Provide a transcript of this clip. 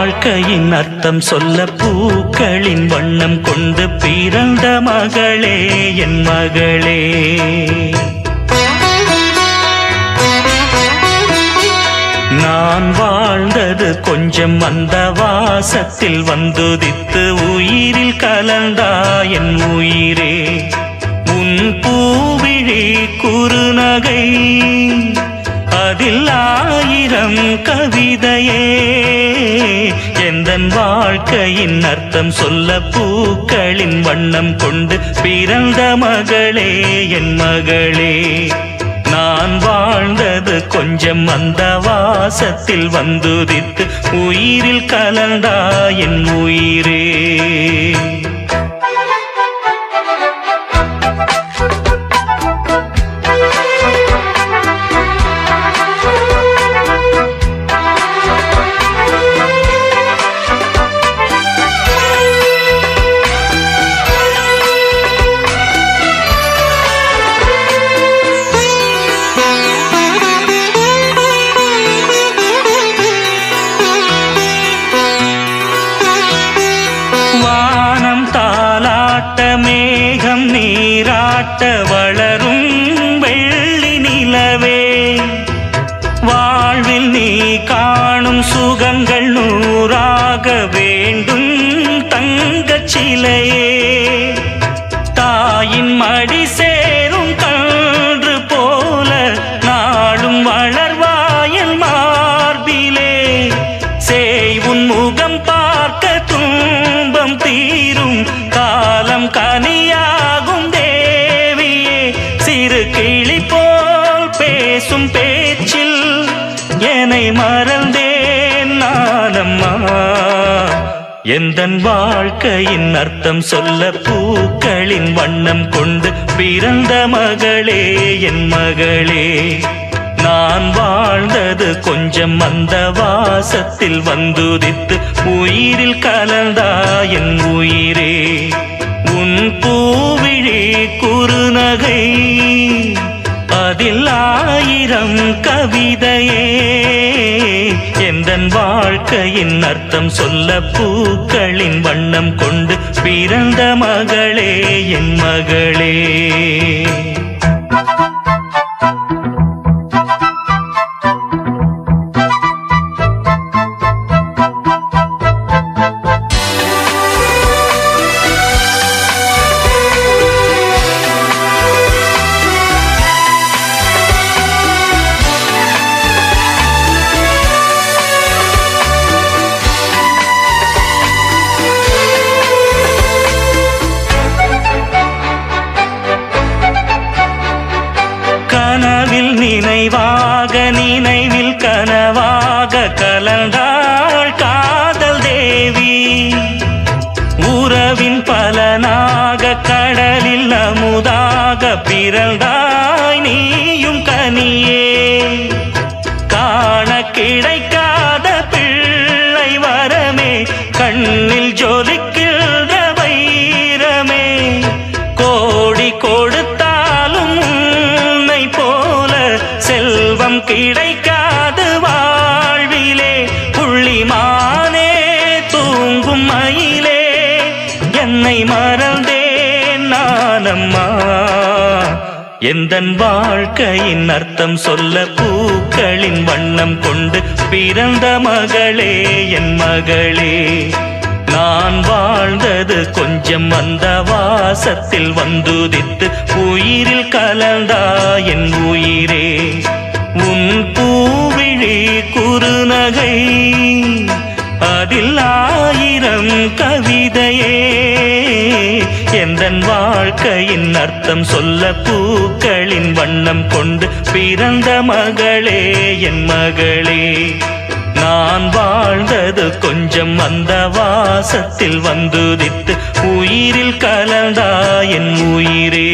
வாழ்க்கையின் அர்த்தம் சொல்ல பூக்களின் வண்ணம் கொண்டு பிறந்த மகளே என் மகளே. நான் வாழ்ந்தது கொஞ்சம் அந்த வாசத்தில் வந்துதித்து உயிரில் கலந்தா என் உயிரே. உன் பூவிழி குறுநகை அதில் ஆயிரம் கவிதையே. எந்தன் வாழ்க்கையின் அர்த்தம் சொல்ல பூக்களின் வண்ணம் கொண்டு பிறந்த மகளே என் மகளே. நான் வாழ்ந்தது கொஞ்சம் அந்த வாசத்தில் வந்துதித்து உயிரில் கலந்தா என் உயிரே. மேகம் நீராட்ட வளரும் வெள்ளி நிலவே. வாழ்வில் நீ காணும் சுகங்கள் நூறாக வேண்டும் தங்கச் சிலையே. தாயின் மடி சேரும் கன்று போல நாளும் வளர்வாயல் மார்பிலே. செய்வுன் முகம் பார்க்க துன்பம் தீரும் காலம் கனியாகும் தேவியே. சிறு கிளி போல் பேசும் பேச்சில் என்னை மறந்தேன் நானம்மா. எந்தன் வாழ்க்கையின் அர்த்தம் சொல்ல பூக்களின் வண்ணம் கொண்டு பிறந்த மகளே என் மகளே. நான் வாழ்ந்தது கொஞ்சம் அந்த வாசத்தில் வந்துதித்து உயிரில் கலந்தா என் உயிரே. உன் பூவிழி குறுநகை அதில் ஆயிரம் கவிதையே. எந்தன் வாழ்க்கையின் அர்த்தம் சொல்ல பூக்களின் வண்ணம் கொண்டு பிறந்த மகளே என் மகளே. கனவில் நினைவாக நினைவில் கனவாக கலந்தாள் காதல் தேவி. உறவின் பலனாக கடலில் அமுதாக பிறந்தாய் நீயும் கனியே. காண கிடைக்காத பிள்ளை வரமே கண்ணில் ஜொலிக்கின்ற வைரமே. கோடி கொடுத்தாலும் செல்வம் கிடைக்காது வாழ்விலே. புள்ளிமானே தூங்கும் மயிலே என்னை மறந்தேன் நானம்மா. எந்தன் வாழ்க்கையின் அர்த்தம் சொல்ல பூக்களின் வண்ணம் கொண்டு பிறந்த மகளே என் மகளே. நான் வாழ்ந்தது கொஞ்சம் அந்த வாசத்தில் வந்துதித்து உயிரில் கலந்தா என் உயிரே. உன் பூவிழி குறுநகை அதில் ஆயிரம் கவிதையே. எந்தன் வாழ்க்கையின் அர்த்தம் சொல்ல பூக்களின் வண்ணம் கொண்டு பிறந்த மகளே என் மகளே. நான் வாழ்ந்தது கொஞ்சம் அந்த வாசத்தில் வந்துதித்து உயிரில் கலந்தா என் உயிரே.